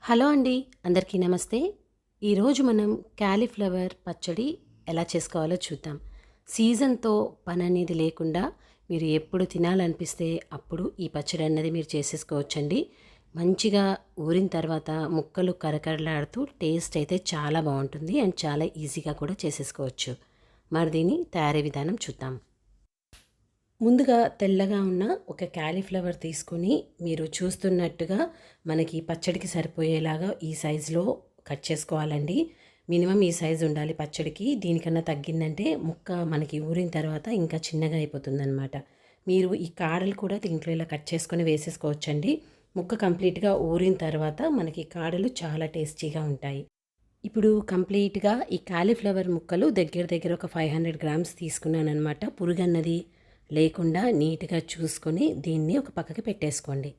Hello అండి. అందరికీ నమస్తే. ఈరోజు మనం క్యాలీఫ్లవర్ పచ్చడి ఎలా చేసుకోవాలో చూద్దాం. సీజన్‌తో పననేది లేకుండా మీరు ఎప్పుడు తినాలనిపిస్తే అప్పుడు ఈ పచ్చడి అన్నది మీరు చేసేసుకోవచ్చండి. మంచిగా ఊరిన తర్వాత ముక్కలు కరకరలాడుతూ టేస్ట్ అయితే చాలా బావుంటుంది. అండ్ చాలా ఈజీగా కూడా చేసేసుకోవచ్చు. మరి దీని తయారీ విధానం చూద్దాం. ముందుగా తెల్లగా ఉన్న ఒక క్యాలీఫ్లవర్ తీసుకొని మీరు చూస్తున్నట్టుగా మనకి పచ్చడికి సరిపోయేలాగా ఈ సైజులో కట్ చేసుకోవాలండి. మినిమం ఈ సైజు ఉండాలి పచ్చడికి. దీనికన్నా తగ్గిందంటే ముక్క మనకి ఊరిన తర్వాత ఇంకా చిన్నగా అయిపోతుందన్నమాట. మీరు ఈ కాడలు కూడా దీంట్లో ఇలా కట్ చేసుకొని వేసేసుకోవచ్చండి. ముక్క కంప్లీట్గా ఊరిన తర్వాత మనకి కాడలు చాలా టేస్టీగా ఉంటాయి. ఇప్పుడు కంప్లీట్గా ఈ కాలీఫ్లవర్ ముక్కలు దగ్గర దగ్గర ఒక 500 గ్రామ్స్ తీసుకున్నానమాట. పురుగన్నది లేకుండా నీట్గా చూసుకొని దీన్ని ఒక పక్కకి పెట్టేసుకోండి.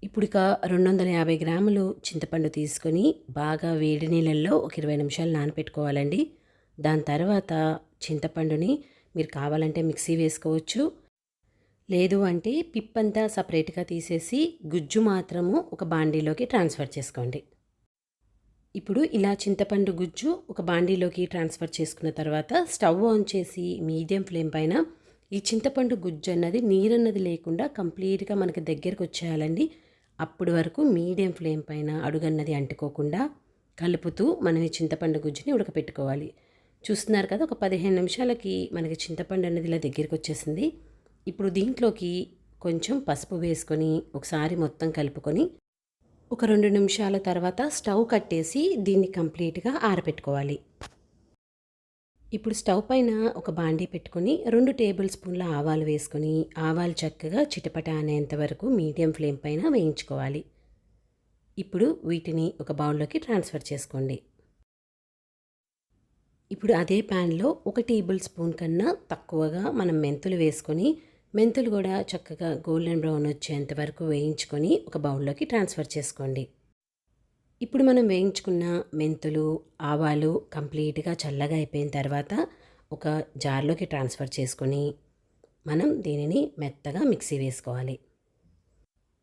ఇప్పుడు ఇక 250 గ్రాములు చింతపండు తీసుకొని బాగా వేడి నీళ్ళల్లో ఒక 20 నిమిషాలు నానపెట్టుకోవాలండి. దాని తర్వాత చింతపండుని మీరు కావాలంటే మిక్సీ వేసుకోవచ్చు. లేదు అంటే పిప్పంతా సపరేట్గా తీసేసి గుజ్జు మాత్రము ఒక బాండీలోకి ట్రాన్స్ఫర్ చేసుకోండి. ఇప్పుడు ఇలా చింతపండు గుజ్జు ఒక బాండీలోకి ట్రాన్స్ఫర్ చేసుకున్న తర్వాత స్టవ్ ఆన్ చేసి మీడియం ఫ్లేమ్ పైన ఈ చింతపండు గుజ్జు అన్నది నీరన్నది లేకుండా కంప్లీట్గా మనకి దగ్గరకు వచ్చేయాలండి. అప్పటి వరకు మీడియం ఫ్లేమ్ పైన అడుగన్నది అంటుకోకుండా కలుపుతూ మనం ఈ చింతపండు గుజ్జుని ఉడకపెట్టుకోవాలి. చూస్తున్నారు కదా, ఒక 15 నిమిషాలకి మనకి చింతపండు అన్నది ఇలా దగ్గరికి వచ్చేసింది. ఇప్పుడు దీంట్లోకి కొంచెం పసుపు వేసుకొని ఒకసారి మొత్తం కలుపుకొని ఒక 2 నిమిషాల తర్వాత స్టవ్ కట్టేసి దీన్ని కంప్లీట్గా ఆరబెట్టుకోవాలి. ఇప్పుడు స్టవ్ పైన ఒక బాండీ పెట్టుకొని 2 టేబుల్ స్పూన్ల ఆవాలు వేసుకొని ఆవాలు చక్కగా చిటపట అనేంత వరకు మీడియం ఫ్లేమ్ పైన వేయించుకోవాలి. ఇప్పుడు వీటిని ఒక బౌల్లోకి ట్రాన్స్ఫర్ చేసుకోండి. ఇప్పుడు అదే ప్యాన్లో 1 టేబుల్ స్పూన్ కన్నా తక్కువగా మనం మెంతులు వేసుకొని మెంతులు కూడా చక్కగా గోల్డెన్ బ్రౌన్ వచ్చేంత వరకు వేయించుకొని ఒక బౌల్లోకి ట్రాన్స్ఫర్ చేసుకోండి. ఇప్పుడు మనం వేయించుకున్న మెంతులు, ఆవాలు కంప్లీట్గా చల్లగా అయిపోయిన తర్వాత ఒక జార్లోకి ట్రాన్స్ఫర్ చేసుకొని మనం దీనిని మెత్తగా మిక్సీ వేసుకోవాలి.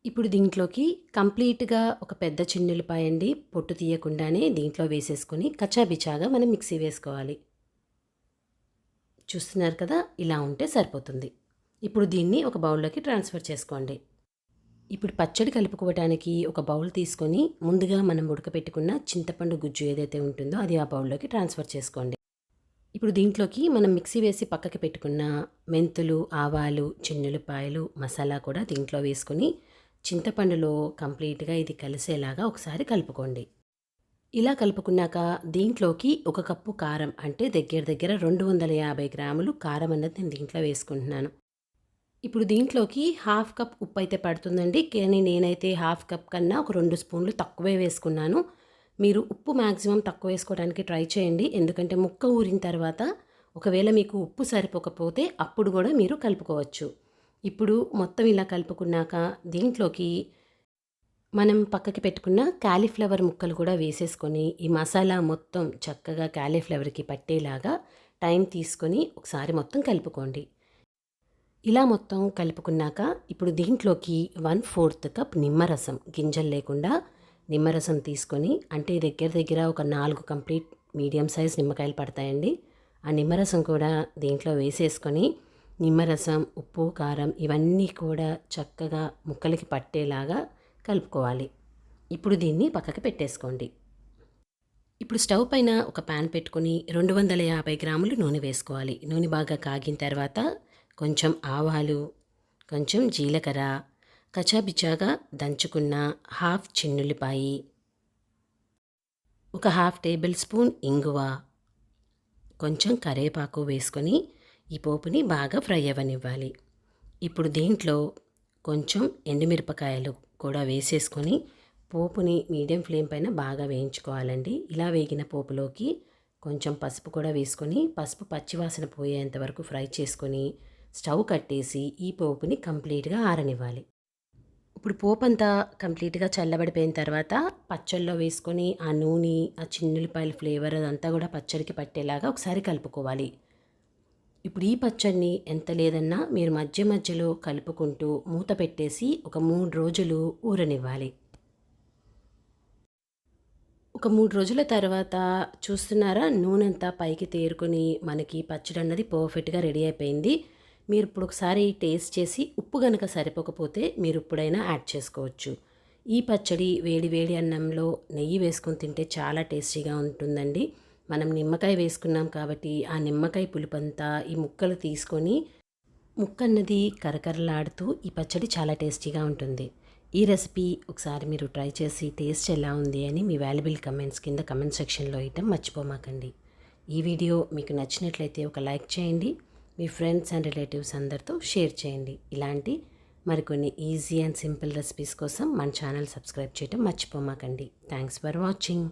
ఇప్పుడు దీంట్లోకి కంప్లీట్గా ఒక పెద్ద చిన్నులపాయ అండి, పొట్టు తీయకుండానే దీంట్లో వేసేసుకొని కచ్చాబిచ్చాగా మనం మిక్సీ వేసుకోవాలి. చూస్తున్నారు కదా, ఇలా ఉంటే సరిపోతుంది. ఇప్పుడు దీన్ని ఒక బౌల్లోకి ట్రాన్స్ఫర్ చేసుకోండి. ఇప్పుడు పచ్చడి కలుపుకోవడానికి ఒక బౌల్ తీసుకొని ముందుగా మనం ఉడకపెట్టుకున్న చింతపండు గుజ్జు ఏదైతే ఉంటుందో అది ఆ బౌల్లోకి ట్రాన్స్ఫర్ చేసుకోండి. ఇప్పుడు దీంట్లోకి మనం మిక్సీ వేసి పక్కకి పెట్టుకున్న మెంతులు, ఆవాలు, చిన్నులపాయలు, మసాలా కూడా దీంట్లో వేసుకొని చింతపండులో కంప్లీట్గా ఇది కలిసేలాగా ఒకసారి కలుపుకోండి. ఇలా కలుపుకున్నాక దీంట్లోకి 1 కప్పు కారం, అంటే దగ్గర దగ్గర 250 గ్రాములు కారం అన్నది నేను దీంట్లో వేసుకుంటున్నాను. ఇప్పుడు దీంట్లోకి 1/2 కప్ ఉప్పు అయితే పడుతుందండి. కానీ నేనైతే 1/2 కప్ కన్నా ఒక 2 స్పూన్లు తక్కువే వేసుకున్నాను. మీరు ఉప్పు మ్యాక్సిమం తక్కువ వేసుకోవడానికి ట్రై చేయండి. ఎందుకంటే ముక్క ఊరిన తర్వాత ఒకవేళ మీకు ఉప్పు సరిపోకపోతే అప్పుడు కూడా మీరు కలుపుకోవచ్చు. ఇప్పుడు మొత్తం ఇలా కలుపుకున్నాక దీంట్లోకి మనం పక్కకి పెట్టుకున్న కాలీఫ్లవర్ ముక్కలు కూడా వేసేసుకొని ఈ మసాలా మొత్తం చక్కగా కాలీఫ్లవర్కి పట్టేలాగా టైం తీసుకొని ఒకసారి మొత్తం కలుపుకోండి. ఇలా మొత్తం కలుపుకున్నాక ఇప్పుడు దీంట్లోకి 1/4 కప్ నిమ్మరసం, గింజలు లేకుండా నిమ్మరసం తీసుకొని, అంటే దగ్గర దగ్గర ఒక 4 కంప్లీట్ మీడియం సైజ్ నిమ్మకాయలు పడతాయండి. ఆ నిమ్మరసం కూడా దీంట్లో వేసేసుకొని నిమ్మరసం, ఉప్పు, కారం ఇవన్నీ కూడా చక్కగా ముక్కలకి పట్టేలాగా కలుపుకోవాలి. ఇప్పుడు దీన్ని పక్కకి పెట్టేసుకోండి. ఇప్పుడు స్టవ్ పైన ఒక ప్యాన్ పెట్టుకొని 250 గ్రాములు నూనె వేసుకోవాలి. నూనె బాగా కాగిన తర్వాత కొంచెం ఆవాలు, కొంచెం జీలకర్ర, కచాబిచ్చాగా దంచుకున్న 1/2 చిన్నుల్లిపాయి, ఒక 1/2 టేబుల్ స్పూన్ ఇంగువ, కొంచెం కరివేపాకు వేసుకొని ఈ పోపుని బాగా ఫ్రై అవ్వనివ్వాలి. ఇప్పుడు దీంట్లో కొంచెం ఎండుమిరపకాయలు కూడా వేసేసుకొని పోపుని మీడియం ఫ్లేమ్ పైన బాగా వేయించుకోవాలండి. ఇలా వేగిన పోపులోకి కొంచెం పసుపు కూడా వేసుకొని పసుపు పచ్చివాసన పోయేంత వరకు ఫ్రై చేసుకొని స్టవ్ కట్టేసి ఈ పోపుని కంప్లీట్గా ఆరనివ్వాలి. ఇప్పుడు పోపు అంతా కంప్లీట్గా చల్లబడిపోయిన తర్వాత పచ్చళ్ళలో వేసుకొని ఆ నూనె, ఆ చిన్నులపాయల ఫ్లేవర్ అదంతా కూడా పచ్చడికి పట్టేలాగా ఒకసారి కలుపుకోవాలి. ఇప్పుడు ఈ పచ్చడిని ఎంత లేదన్నా మీరు మధ్య మధ్యలో కలుపుకుంటూ మూత పెట్టేసి ఒక 3 రోజులు ఊరనివ్వాలి. ఒక 3 రోజుల తర్వాత చూస్తున్నారా నూనెంతా పైకి తేరుకొని మనకి పచ్చడి అన్నది పర్ఫెక్ట్‌గా రెడీ అయిపోయింది. మీరు ఇప్పుడు ఒకసారి టేస్ట్ చేసి ఉప్పు గనక సరిపోకపోతే మీరు ఇప్పుడైనా యాడ్ చేసుకోవచ్చు. ఈ పచ్చడి వేడి వేడి అన్నంలో నెయ్యి వేసుకొని తింటే చాలా టేస్టీగా ఉంటుందండి. మనం నిమ్మకాయ వేసుకున్నాం కాబట్టి ఆ నిమ్మకాయ పులుపంతా ఈ ముక్కలు తీసుకొని ముక్కన్నది కరకరలాడుతూ ఈ పచ్చడి చాలా టేస్టీగా ఉంటుంది. ఈ రెసిపీ ఒకసారి మీరు ట్రై చేసి టేస్ట్ ఎలా ఉంది అని మీ వాల్యుబుల్ కమెంట్స్ కింద కమెంట్ సెక్షన్లో ఇవ్వటం మర్చిపోమాకండి. ఈ వీడియో మీకు నచ్చినట్లయితే ఒక లైక్ చేయండి. మీ ఫ్రెండ్స్ అండ్ రిలేటివ్స్ అందరితో షేర్ చేయండి. ఇలాంటి మరికొన్ని ఈజీ అండ్ సింపుల్ రెసిపీస్ కోసం మన ఛానల్ సబ్స్క్రైబ్ చేయటం మర్చిపోమాకండి. Thanks for watching.